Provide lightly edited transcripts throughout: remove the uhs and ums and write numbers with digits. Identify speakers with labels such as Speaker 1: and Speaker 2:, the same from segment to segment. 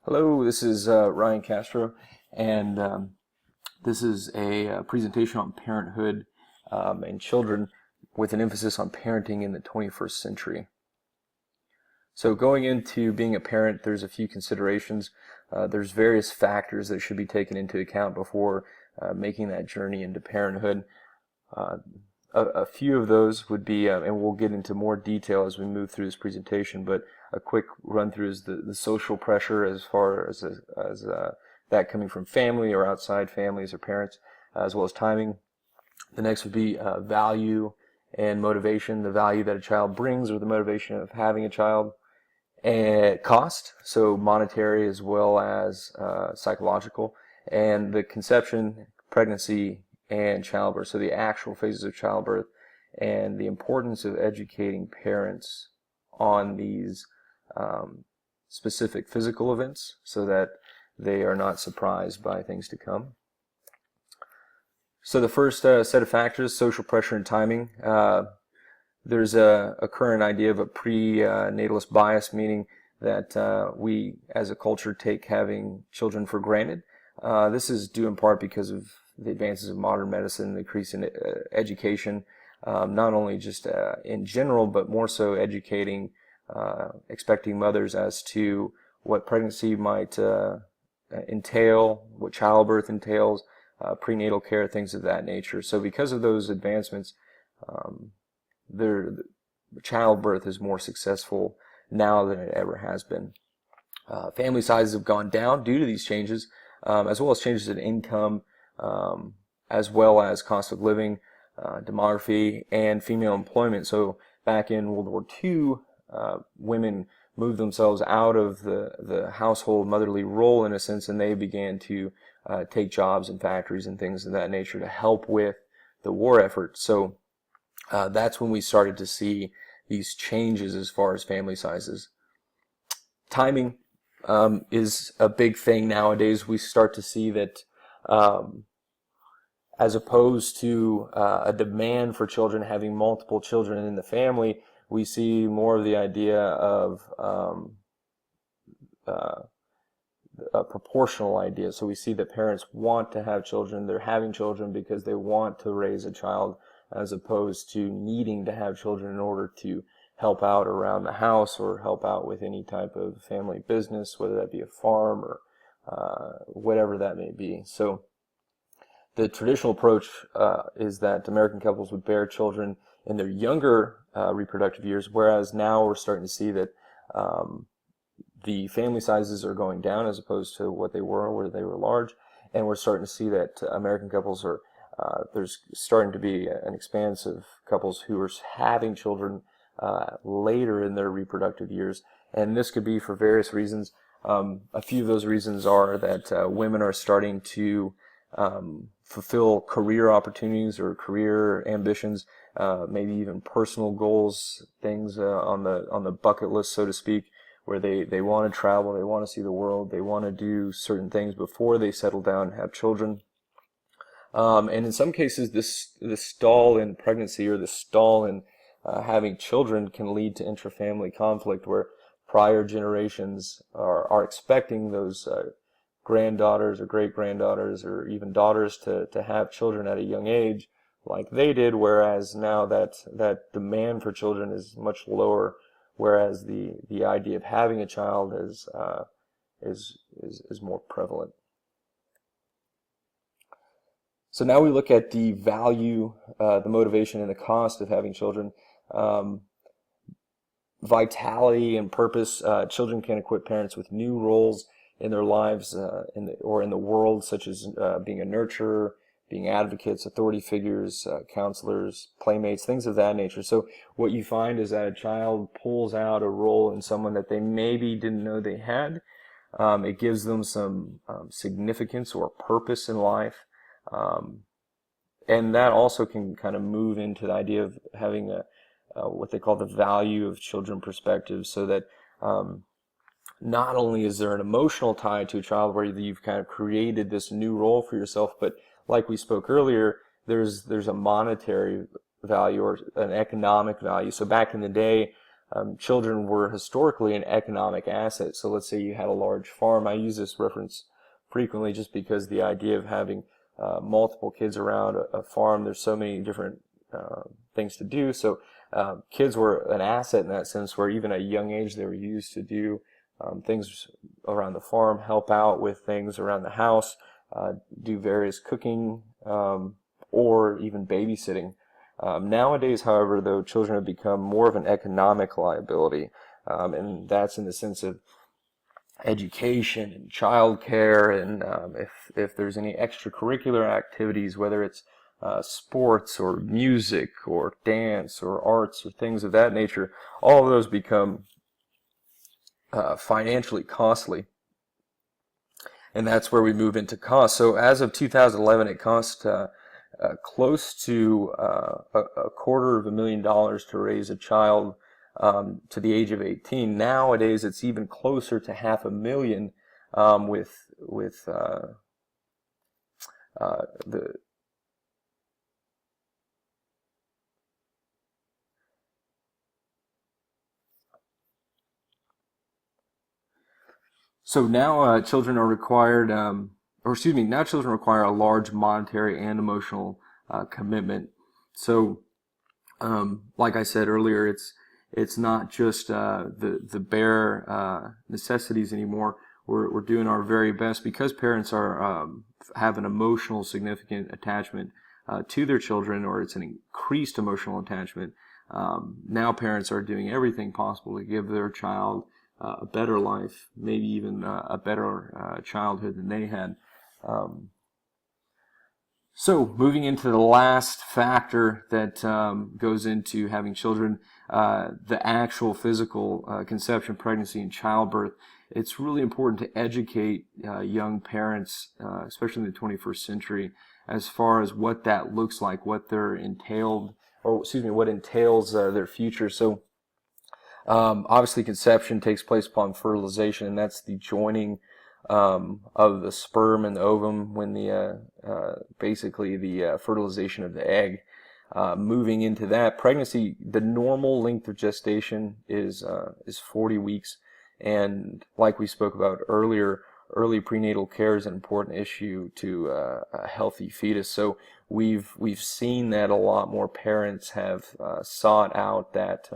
Speaker 1: Hello, this is Ryan Castro, and this is a presentation on parenthood and children with an emphasis on parenting in the 21st century. So going into being a parent, there's a few considerations. There's various factors that should be taken into account before making that journey into parenthood. A few of those would be, and we'll get into more detail as we move through this presentation, but a quick run through is the social pressure as far as that coming from family or outside families or parents, as well as timing. The next would be value and motivation, the value that a child brings or the motivation of having a child. And cost, so monetary as well as psychological, and the conception, pregnancy, and childbirth, so the actual phases of childbirth, and the importance of educating parents on these specific physical events so that they are not surprised by things to come. So the first set of factors, social pressure and timing. There's a current idea of a pre-natalist bias, meaning that we as a culture take having children for granted. This is due in part because of the advances of modern medicine, the increase in education, not only just in general, but more so educating expecting mothers as to what pregnancy might entail, what childbirth entails, prenatal care, things of that nature. So because of those advancements, the childbirth is more successful now than it ever has been. Family sizes have gone down due to these changes, as well as changes in income, as well as cost of living, demography, and female employment. So back in World War II, women moved themselves out of the household motherly role in a sense, and they began to take jobs in factories and things of that nature to help with the war effort. So that's when we started to see these changes as far as family sizes. Timing is a big thing nowadays. We start to see that as opposed to a demand for children having multiple children in the family, we see more of the idea of a proportional idea. So we see that parents want to have children. They're having children because they want to raise a child, as opposed to needing to have children in order to help out around the house or help out with any type of family business, whether that be a farm or whatever that may be. So the traditional approach is that American couples would bear children in their younger reproductive years, whereas now we're starting to see that the family sizes are going down as opposed to what they were, where they were large, and we're starting to see that American couples are there's starting to be an expanse of couples who are having children later in their reproductive years, and this could be for various reasons. A few of those reasons are that women are starting to fulfill career opportunities or career ambitions, maybe even personal goals, things on the bucket list, so to speak, where they want to travel, they want to see the world, they want to do certain things before they settle down and have children. And in some cases, this stall in pregnancy or the stall in having children can lead to intrafamily conflict, where prior generations are expecting those granddaughters or great-granddaughters or even daughters to have children at a young age like they did, whereas now that demand for children is much lower, whereas the idea of having a child is more prevalent. So now we look at the value, the motivation, and the cost of having children. Vitality and purpose. Children can equip parents with new roles in their lives in the world, such as being a nurturer, being advocates, authority figures, counselors, playmates, things of that nature. So what you find is that a child pulls out a role in someone that they maybe didn't know they had. It gives them some significance or purpose in life. And that also can kind of move into the idea of having what they call the value of children perspective, so that not only is there an emotional tie to a child where you've kind of created this new role for yourself, but like we spoke earlier, there's a monetary value or an economic value. So back in the day, children were historically an economic asset. So let's say you had a large farm. I use this reference frequently just because the idea of having multiple kids around a farm, there's so many different things to do. So kids were an asset in that sense, where even at a young age they were used to do things around the farm, help out with things around the house, do various cooking, or even babysitting. Nowadays, however, though, children have become more of an economic liability, and that's in the sense of education and childcare, and if there's any extracurricular activities, whether it's sports or music or dance or arts or things of that nature, all of those become financially costly. And that's where we move into cost. So as of 2011, it cost close to $250,000 to raise a child to the age of 18. Nowadays, it's even closer to $500,000 with the So now children are required, now children require a large monetary and emotional commitment. So, like I said earlier, it's not just the bare necessities anymore. We're doing our very best because parents are have an emotional significant attachment to their children, or it's an increased emotional attachment. Now parents are doing everything possible to give their child a better life, maybe even a better childhood than they had. So moving into the last factor that goes into having children, the actual physical conception, pregnancy, and childbirth. It's really important to educate young parents, especially in the 21st century, as far as what that looks like, what what entails their future. So obviously conception takes place upon fertilization, and that's the joining of the sperm and the ovum when basically the fertilization of the egg. Moving into that, pregnancy, the normal length of gestation is 40 weeks, and like we spoke about earlier, early prenatal care is an important issue to a healthy fetus. So we've seen that a lot more parents have sought out that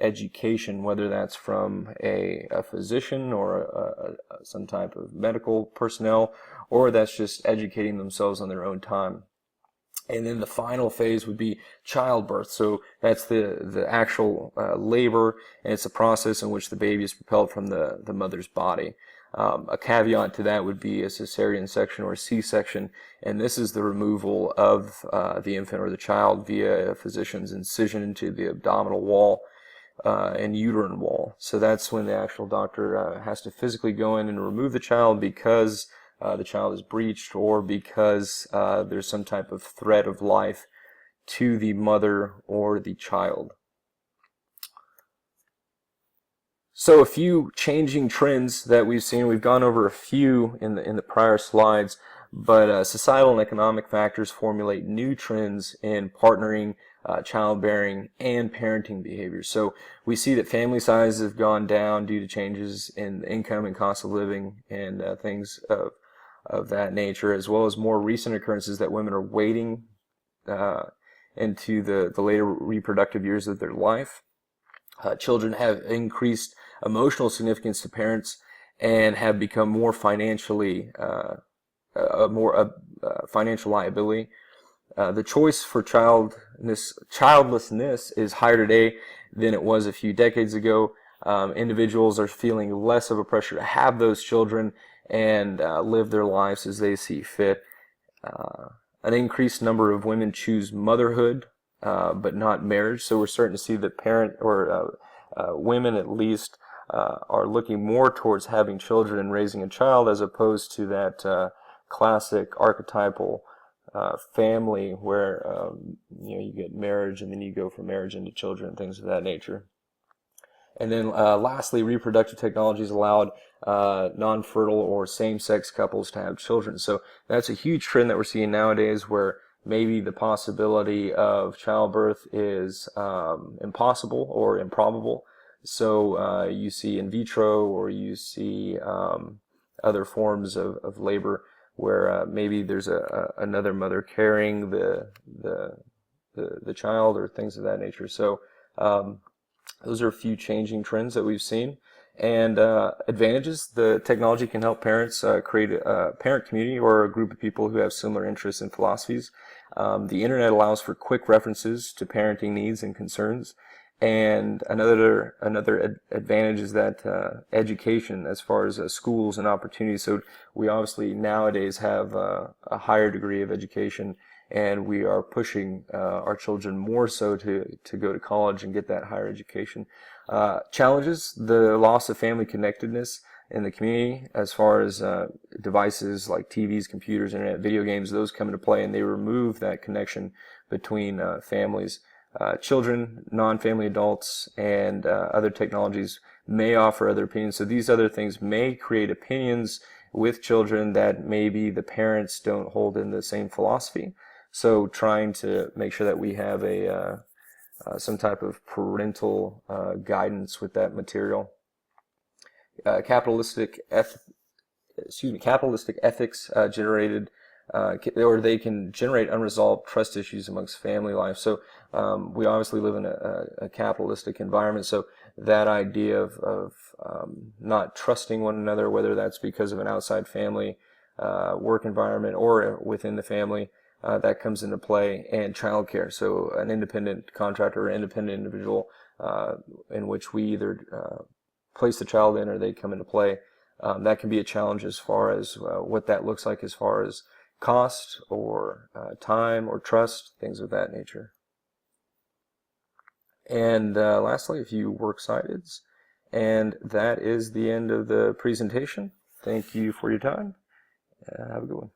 Speaker 1: education, whether that's from a physician or some type of medical personnel, or that's just educating themselves on their own time. And then the final phase would be childbirth. So that's the actual labor, and it's a process in which the baby is propelled from the mother's body. A caveat to that would be a cesarean section or a C-section, and this is the removal of the infant or the child via a physician's incision into the abdominal wall and uterine wall. So that's when the actual doctor has to physically go in and remove the child because the child is breached, or because there's some type of threat of life to the mother or the child. So a few changing trends that we've seen. We've gone over a few in the prior slides, but societal and economic factors formulate new trends in partnering, childbearing, and parenting behaviors. So we see that family sizes have gone down due to changes in income and cost of living and things of that nature, as well as more recent occurrences that women are waiting into the later reproductive years of their life. Children have increased emotional significance to parents and have become more financially financial liability. The choice for childlessness is higher today than it was a few decades ago. Individuals are feeling less of a pressure to have those children and live their lives as they see fit. An increased number of women choose motherhood, but not marriage. So we're starting to see that women at least are looking more towards having children and raising a child, as opposed to that classic archetypal family where you get marriage and then you go from marriage into children and things of that nature. And then lastly, reproductive technologies allowed non-fertile or same-sex couples to have children. So that's a huge trend that we're seeing nowadays, where maybe the possibility of childbirth is impossible or improbable. So you see in vitro, or you see other forms of labor where maybe there's another mother carrying the child, or things of that nature. So those are a few changing trends that we've seen. And advantages: the technology can help parents create a parent community or a group of people who have similar interests and philosophies. The internet allows for quick references to parenting needs and concerns. And another advantage is that education, as far as schools and opportunities. So we obviously nowadays have a higher degree of education, and we are pushing our children more so to go to college and get that higher education. Challenges: the loss of family connectedness in the community, as far as devices like TVs, computers, internet, video games. Those come into play, and they remove that connection between families. Children, non-family adults, and other technologies may offer other opinions. So these other things may create opinions with children that maybe the parents don't hold in the same philosophy. So trying to make sure that we have some type of parental guidance with that material. Capitalistic ethics generated, or they can generate unresolved trust issues amongst family life. So we obviously live in a capitalistic environment, so that idea of not trusting one another, whether that's because of an outside family work environment or within the family, that comes into play. And childcare, so an independent contractor or independent individual in which we either place the child in or they come into play. That can be a challenge as far as what that looks like, as far as cost or time or trust, things of that nature. And lastly, a few works cited. And that is the end of the presentation. Thank you for your time. Have a good one.